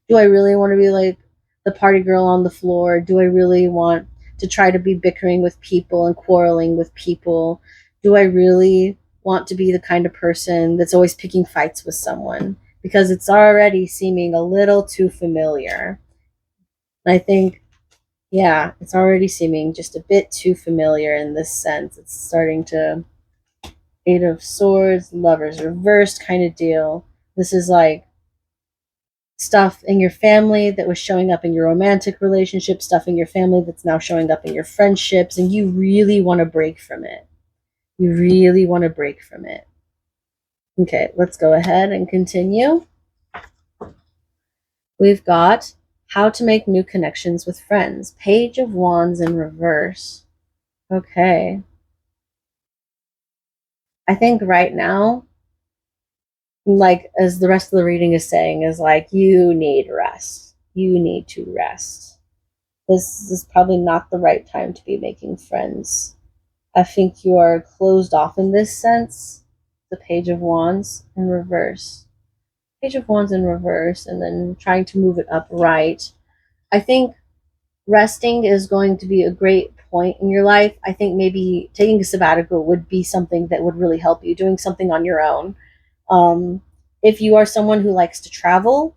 Do I really want to be like the party girl on the floor? Do I really want to try to be bickering with people and quarreling with people? Do I really want to be the kind of person that's always picking fights with someone? Because it's already seeming a little too familiar. And I think, yeah, it's already seeming just a bit too familiar in this sense. It's starting to Eight of Swords, Lovers reversed kind of deal. This is like stuff in your family that was showing up in your romantic relationship, stuff in your family that's now showing up in your friendships, and you really want to break from it. You really want to break from it. Okay, let's go ahead and continue. We've got how to make new connections with friends. Page of Wands in reverse. Okay. I think right now, like as the rest of the reading is saying, is like you need rest. You need to rest. This is probably not the right time to be making friends. I think you are closed off in this sense. The Page of Wands in reverse. Page of Wands in reverse, and then trying to move it upright. I think resting is going to be a great point in your life. I think maybe taking a sabbatical would be something that would really help you, doing something on your own. If you are someone who likes to travel,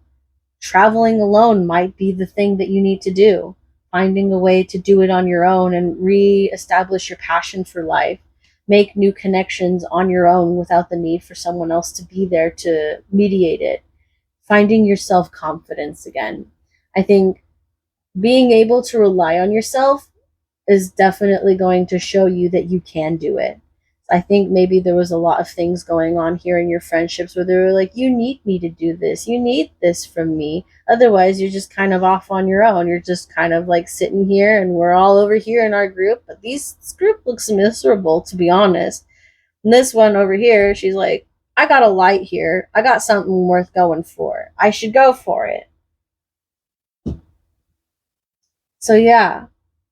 traveling alone might be the thing that you need to do. Finding a way to do it on your own and re-establish your passion for life. make new connections on your own without the need for someone else to be there to mediate it. Finding your self confidence again. I think being able to rely on yourself is definitely going to show you that you can do it. I think maybe there was a lot of things going on here in your friendships where they were like, you need me to do this. You need this from me. Otherwise, you're just kind of off on your own. You're just kind of like sitting here and we're all over here in our group. But this group looks miserable, to be honest. And this one over here, she's like, I got a light here. I got something worth going for. I should go for it. So, yeah,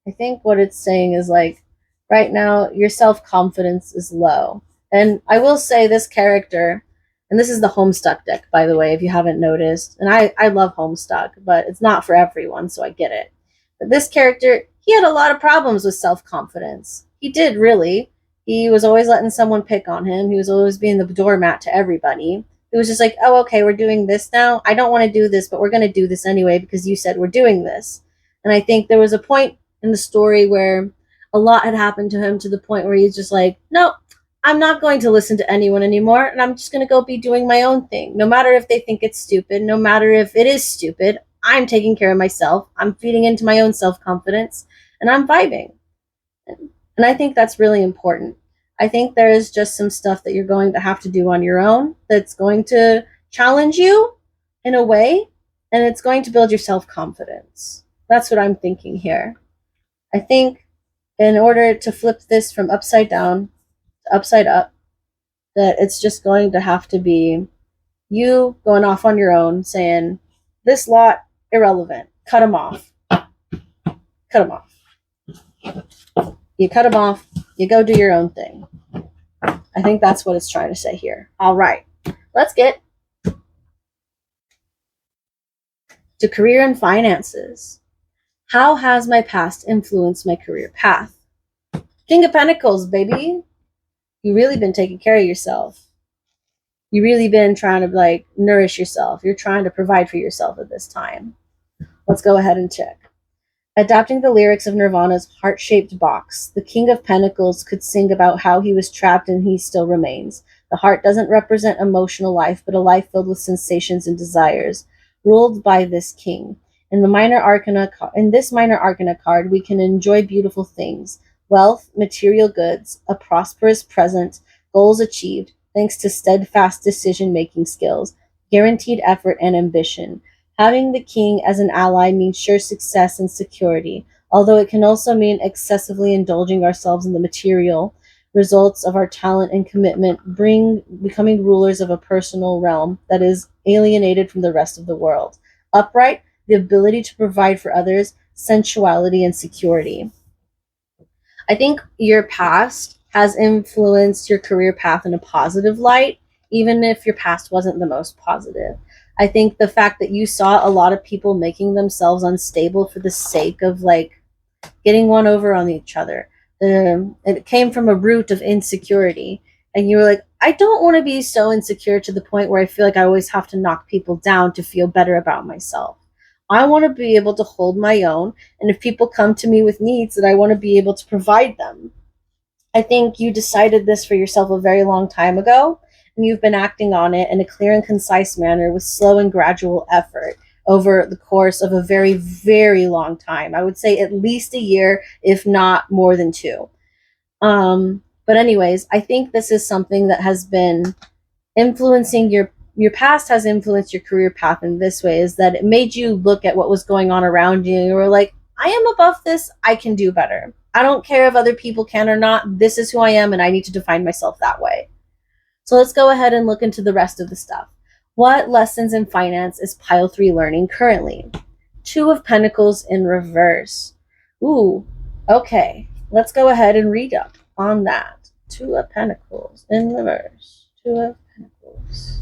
I think what it's saying is like, right now, your self confidence is low. And I will say this character, and this is the Homestuck deck, by the way, if you haven't noticed. And I love Homestuck, but it's not for everyone, so I get it. But this character, he had a lot of problems with self confidence. He did, really. He was always letting someone pick on him, he was always being the doormat to everybody. It was just like, oh, okay, we're doing this now. I don't want to do this, but we're going to do this anyway because you said we're doing this. And I think there was a point in the story where a lot had happened to him to the point where he's just like, no, I'm not going to listen to anyone anymore, and I'm just going to go be doing my own thing. No matter if they think it's stupid, no matter if it is stupid, I'm taking care of myself. I'm feeding into my own self confidence, and I'm vibing. And I think that's really important. I think there is just some stuff that you're going to have to do on your own that's going to challenge you in a way, and it's going to build your self confidence. That's what I'm thinking here. I think in order to flip this from upside down to upside up, that it's just going to have to be you going off on your own saying, this lot, irrelevant. Cut them off. Cut them off. You cut them off. You go do your own thing. I think that's what it's trying to say here. All right. Let's get to career and finances. How has my past influenced my career path? King of Pentacles, baby. You really been taking care of yourself. You really been trying to like nourish yourself. You're trying to provide for yourself at this time. Let's go ahead and check. Adapting the lyrics of Nirvana's Heart-Shaped Box, the King of Pentacles could sing about how he was trapped and he still remains. The heart doesn't represent emotional life, but a life filled with sensations and desires, ruled by this king. In this minor arcana card, we can enjoy beautiful things: wealth, material goods, a prosperous present, goals achieved thanks to steadfast decision-making skills, guaranteed effort, and ambition. Having the king as an ally means sure success and security, although it can also mean excessively indulging ourselves in the material results of our talent and commitment, becoming rulers of a personal realm that is alienated from the rest of the world. Upright, the ability to provide for others, sensuality, and security. I think your past has influenced your career path in a positive light, even if your past wasn't the most positive. I think the fact that you saw a lot of people making themselves unstable for the sake of like getting one over on each other. It came from a root of insecurity. And you were like, I don't want to be so insecure to the point where I feel like I always have to knock people down to feel better about myself. I want to be able to hold my own. And if people come to me with needs, that I want to be able to provide them. I think you decided this for yourself a very long time ago, and you've been acting on it in a clear and concise manner with slow and gradual effort over the course of a very, very long time. I would say at least a year, if not more than 2. But anyways, I think this is something that has been influencing your past has influenced your career path in this way, is that it made you look at what was going on around you and you were like, I am above this, I can do better. I don't care if other people can or not. This is who I am and I need to define myself that way. So let's go ahead and look into the rest of the stuff. What lessons in finance is pile 3 learning currently? 2 of Pentacles in reverse. Ooh, okay. Let's go ahead and read up on that. 2 of Pentacles in reverse. 2 of Pentacles.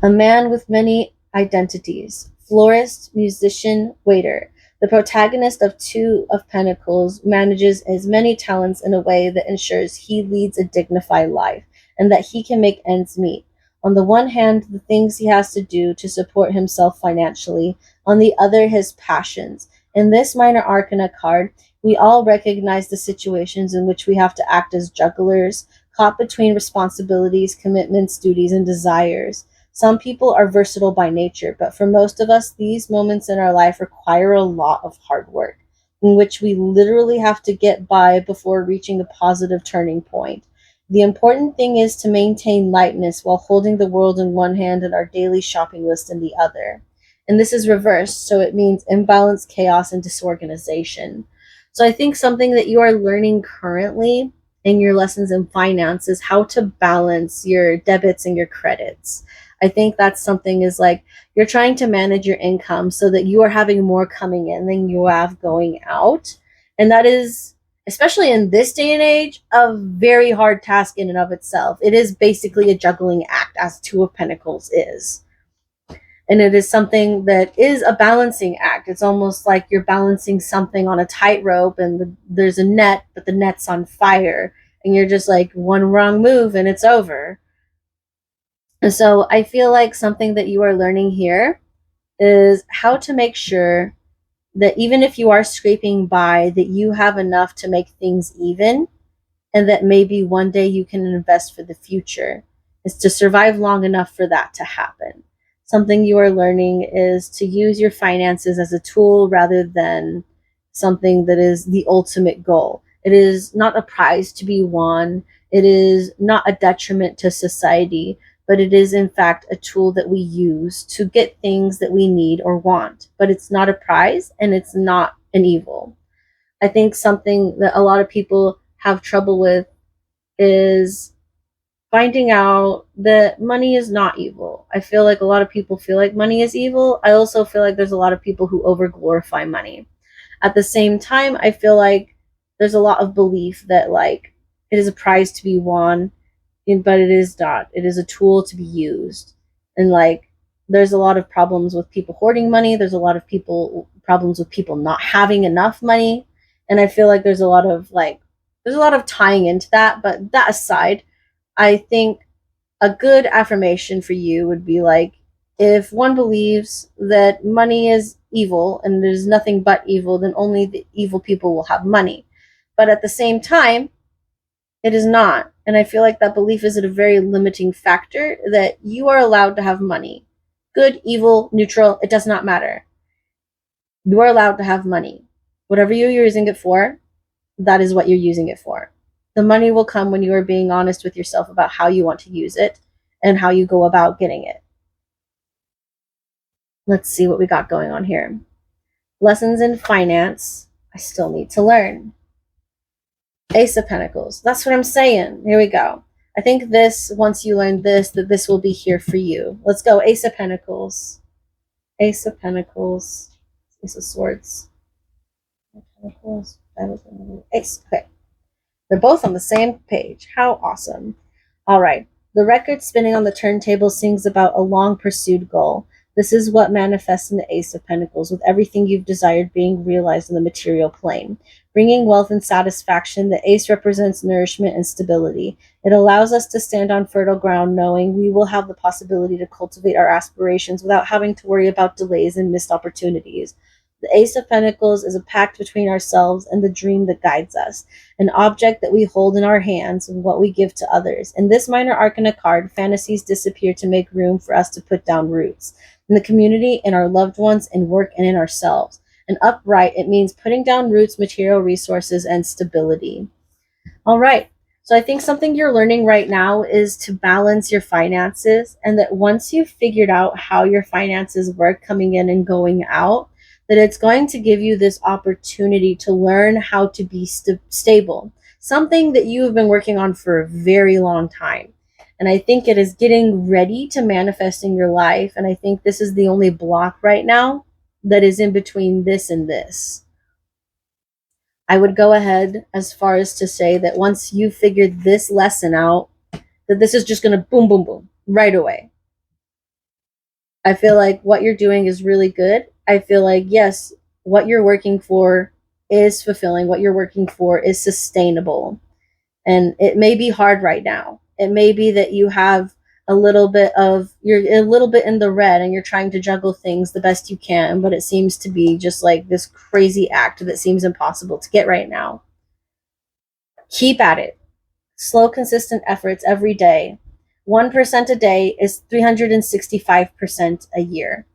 A man with many identities. Florist, musician, waiter. The protagonist of 2 of Pentacles manages his many talents in a way that ensures he leads a dignified life and that he can make ends meet. On the one hand, the things he has to do to support himself financially. On the other, his passions. In this minor arcana card, We all recognize the situations in which we have to act as jugglers, caught between responsibilities, commitments, duties, and desires. Some people are versatile by nature, but for most of us, these moments in our life require a lot of hard work, in which we literally have to get by before reaching a positive turning point. The important thing is to maintain lightness while holding the world in one hand and our daily shopping list in the other. And this is reversed, so it means imbalance, chaos, and disorganization. So I think something that you are learning currently in your lessons in finance is how to balance your debits and your credits. I think that's something is like you're trying to manage your income so that you are having more coming in than you have going out. And that is, especially in this day and age, a very hard task in and of itself. It is basically a juggling act, as Two of Pentacles is. And it is something that is a balancing act. It's almost like you're balancing something on a tightrope and there's a net, but the net's on fire. And you're just like one wrong move and it's over. And so I feel like something that you are learning here is how to make sure that even if you are scraping by, that you have enough to make things even, and that maybe one day you can invest for the future. Is to survive long enough for that to happen. Something you are learning is to use your finances as a tool rather than something that is the ultimate goal. It is not a prize to be won. It is not a detriment to society, but it is in fact a tool that we use to get things that we need or want. But it's not a prize and it's not an evil. I think something that a lot of people have trouble with is finding out that money is not evil. I feel like a lot of people feel like money is evil. I also feel like there's a lot of people who over glorify money. At the same time, I feel like there's a lot of belief that like it is a prize to be won, but it is not. It is a tool to be used. And like there's a lot of problems with people hoarding money. There's a lot of problems with people not having enough money. And I feel like there's a lot of tying into that, but that aside, I think a good affirmation for you would be like, if one believes that money is evil and there's nothing but evil, then only the evil people will have money. But at the same time, it is not. And I feel like that belief is a very limiting factor that you are allowed to have money. Good, evil, neutral, it does not matter. You are allowed to have money. Whatever you're using it for, that is what you're using it for. The money will come when you are being honest with yourself about how you want to use it and how you go about getting it. Let's see what we got going on here. Lessons in finance. I still need to learn. Ace of Pentacles. That's what I'm saying. Here we go. I think this, once you learn this, that this will be here for you. Let's go. Ace of Pentacles. Ace of Pentacles. Ace of Swords. Pentacles. Ace. Okay. They're both on the same page. How awesome. All right. The record spinning on the turntable sings about a long pursued goal. This is what manifests in the Ace of Pentacles, with everything you've desired being realized in the material plane. Bringing wealth and satisfaction, the Ace represents nourishment and stability. It allows us to stand on fertile ground knowing we will have the possibility to cultivate our aspirations without having to worry about delays and missed opportunities. The Ace of Pentacles is a pact between ourselves and the dream that guides us, an object that we hold in our hands and what we give to others. In this minor arcana card, fantasies disappear to make room for us to put down roots in the community, in our loved ones, in work, and in ourselves. And upright, it means putting down roots, material resources, and stability. All right. So I think something you're learning right now is to balance your finances, and that once you've figured out how your finances work coming in and going out, that it's going to give you this opportunity to learn how to be stable, something that you have been working on for a very long time. And I think it is getting ready to manifest in your life. And I think this is the only block right now that is in between this and this. I would go ahead as far as to say that once you figured this lesson out, that this is just going to boom, boom, boom right away. I feel like what you're doing is really good. I feel like, yes, what you're working for is fulfilling. What you're working for is sustainable. And it may be hard right now. It may be that you have you're a little bit in the red and you're trying to juggle things the best you can, but it seems to be just like this crazy act that seems impossible to get right now. Keep at it. Slow, consistent efforts every day. 1% a day is 365% a year.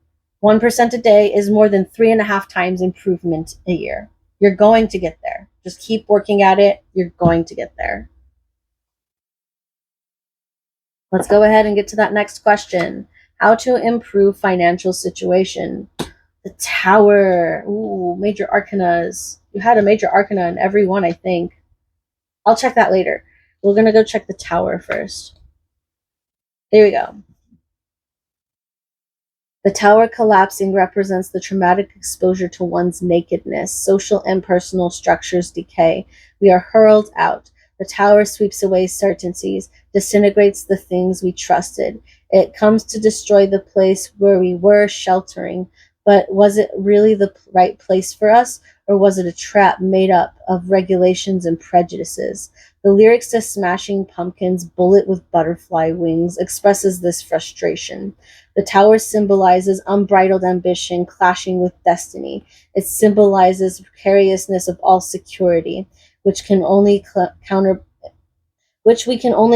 1% a day is more than 3.5 times improvement a year. You're going to get there. Just keep working at it. You're going to get there. Let's go ahead and get to that next question. How to improve financial situation. The Tower. Ooh, major arcanas. You had a major arcana in every one, I think. I'll check that later. We're going to go check the Tower first. There we go. The tower collapsing represents the traumatic exposure to one's nakedness. Social and personal structures decay. We are hurled out. The tower sweeps away certainties, disintegrates the things we trusted. It comes to destroy the place where we were sheltering. But was it really the right place for us, or was it a trap made up of regulations and prejudices? The lyrics to Smashing Pumpkins' Bullet with Butterfly Wings expresses this frustration. The tower symbolizes unbridled ambition clashing with destiny. It symbolizes precariousness of all security, which we can only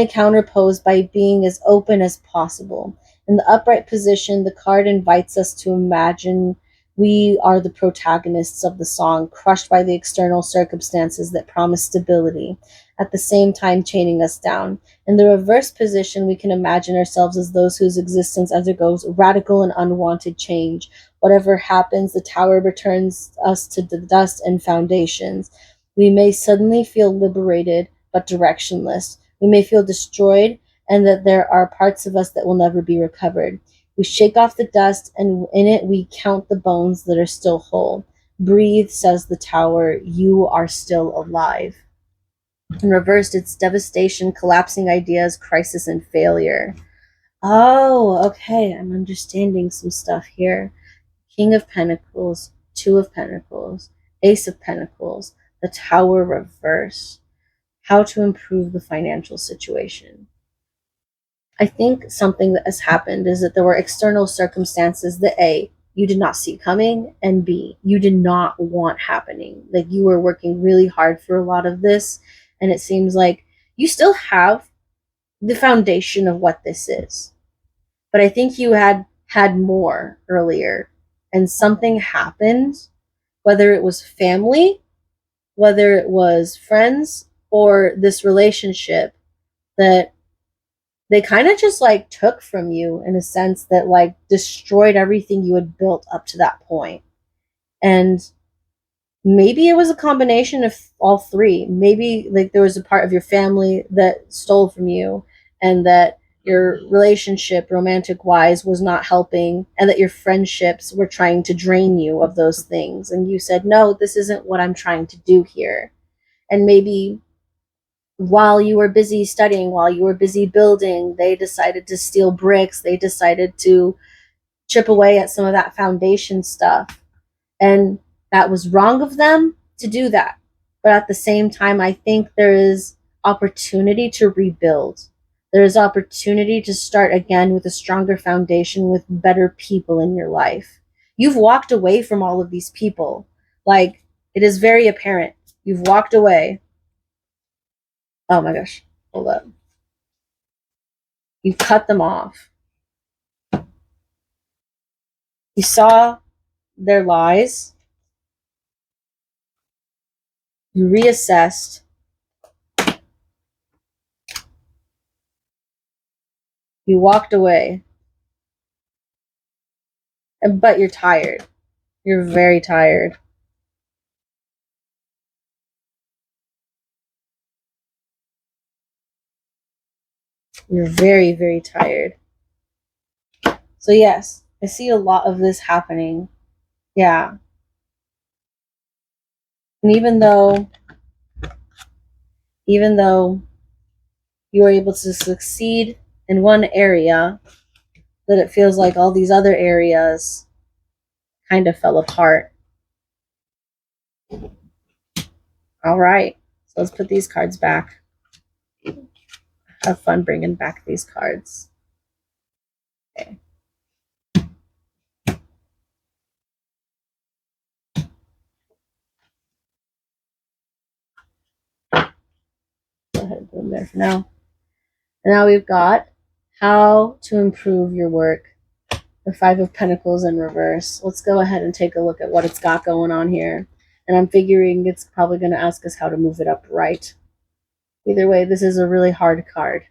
counterpose by being as open as possible. In the upright position, the card invites us to imagine we are the protagonists of the song, crushed by the external circumstances that promise stability, at the same time chaining us down. In the reverse position, we can imagine ourselves as those whose existence undergoes radical and unwanted change. Whatever happens, the tower returns us to the dust and foundations. We may suddenly feel liberated, but directionless. We may feel destroyed, and that there are parts of us that will never be recovered. We shake off the dust, and in it we count the bones that are still whole. Breathe, says the tower, you are still alive. In reversed, it's devastation, collapsing ideas, crisis, and failure. Oh, okay, I'm understanding some stuff here. King of Pentacles, Two of Pentacles, Ace of Pentacles, the Tower reverse. How to improve the financial situation. I think something that has happened is that there were external circumstances that A, you did not see coming, and B, you did not want happening. Like you were working really hard for a lot of this, and it seems like you still have the foundation of what this is. But I think you had more earlier, and something happened, whether it was family, whether it was friends, or this relationship that they kind of just like took from you in a sense that like destroyed everything you had built up to that point. And maybe it was a combination of all three. Maybe like there was a part of your family that stole from you, and that your relationship romantic wise was not helping, and that your friendships were trying to drain you of those things, and you said, no, this isn't what I'm trying to do here. And maybe while you were busy studying, while you were busy building, they decided to steal bricks. They decided to chip away at some of that foundation stuff. And that was wrong of them to do that. But at the same time, I think there is opportunity to rebuild. There is opportunity to start again with a stronger foundation, with better people in your life. You've walked away from all of these people. Like, it is very apparent. You've walked away. Oh my gosh, hold up. You cut them off. You saw their lies. You reassessed. You walked away. But you're tired. You're very tired. You're very, very tired. So yes, I see a lot of this happening. Yeah. And even though you were able to succeed in one area, that it feels like all these other areas kind of fell apart. All right. So let's put these cards back. Have fun bringing back these cards. ahead and put them there for now. And now we've got how to improve your work. The Five of Pentacles in reverse. Let's go ahead and take a look at what it's got going on here. And I'm figuring it's probably going to ask us how to move it up right. Either way, this is a really hard card.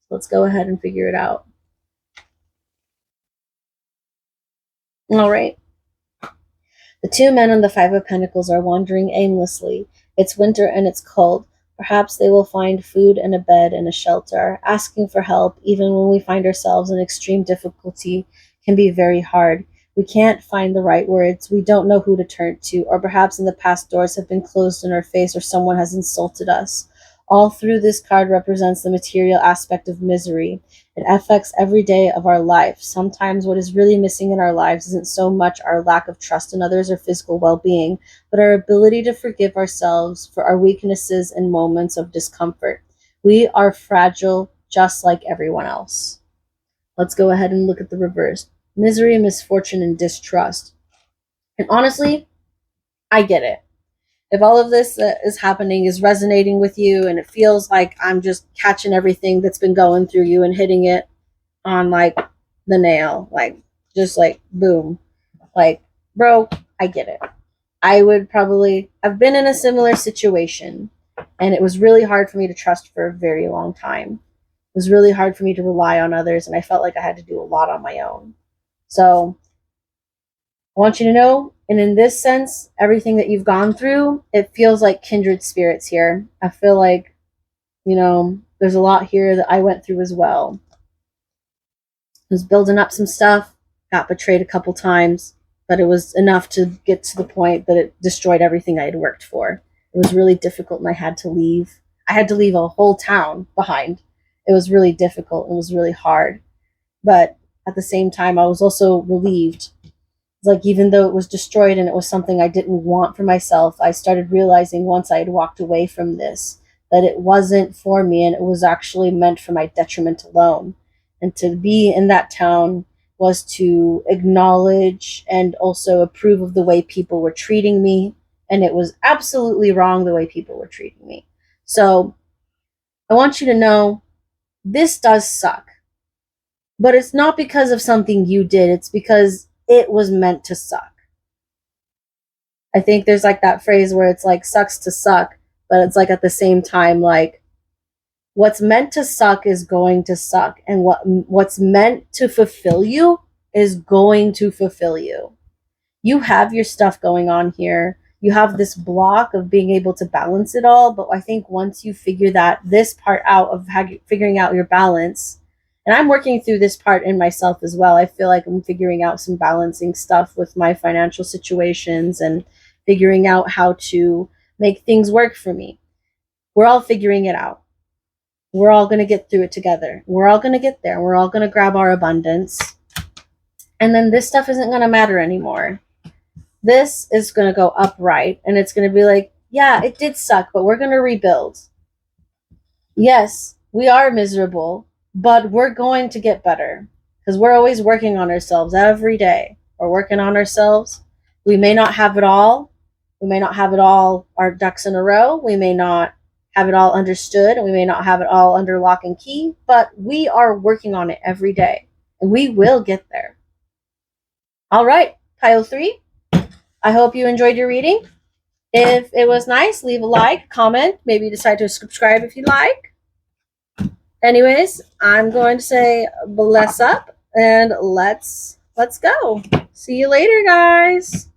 Let's go ahead and figure it out. All right. The two men on the Five of Pentacles are wandering aimlessly. It's winter and it's cold. Perhaps they will find food and a bed and a shelter. Asking for help, even when we find ourselves in extreme difficulty, can be very hard. We can't find the right words. We don't know who to turn to, or perhaps in the past doors have been closed in our face or someone has insulted us. All through this card represents the material aspect of misery. It affects every day of our life. Sometimes what is really missing in our lives isn't so much our lack of trust in others or physical well-being, but our ability to forgive ourselves for our weaknesses and moments of discomfort. We are fragile just like everyone else. Let's go ahead and look at the reverse. Misery, misfortune, and distrust. And honestly, I get it. If all of this that is happening is resonating with you and it feels like I'm just catching everything that's been going through you and hitting it on like the nail, like just like boom, like bro, I get it. I've been in a similar situation and it was really hard for me to trust for a very long time. It was really hard for me to rely on others and I felt like I had to do a lot on my own. So I want you to know, and in this sense, everything that you've gone through, it feels like kindred spirits here. I feel like, there's a lot here that I went through as well. I was building up some stuff, got betrayed a couple times, but it was enough to get to the point that it destroyed everything I had worked for. It was really difficult and I had to leave. I had to leave a whole town behind. It was really difficult. It was really hard. But at the same time, I was also relieved. Like, even though it was destroyed and it was something I didn't want for myself, I started realizing once I had walked away from this that it wasn't for me and it was actually meant for my detriment alone. And to be in that town was to acknowledge and also approve of the way people were treating me. And it was absolutely wrong the way people were treating me. So I want you to know this does suck. But it's not because of something you did. It's because it was meant to suck. I think there's like that phrase where it's like sucks to suck, but it's like at the same time, like what's meant to suck is going to suck. And what's meant to fulfill you is going to fulfill you. You have your stuff going on here. You have this block of being able to balance it all. But I think once you figure this part out of figuring out your balance, and I'm working through this part in myself as well. I feel like I'm figuring out some balancing stuff with my financial situations and figuring out how to make things work for me. We're all figuring it out. We're all going to get through it together. We're all going to get there. We're all going to grab our abundance. And then this stuff isn't going to matter anymore. This is going to go upright and it's going to be like, yeah, it did suck, but we're going to rebuild. Yes, we are miserable. But we're going to get better because we're always working on ourselves every day. We're working on ourselves. We may not have it all. We may not have it all our ducks in a row. We may not have it all understood. And we may not have it all under lock and key. But we are working on it every day. And we will get there. All right, pile 3. I hope you enjoyed your reading. If it was nice, leave a like, comment, maybe decide to subscribe if you like. Anyways, I'm going to say bless up and let's go. See you later, guys.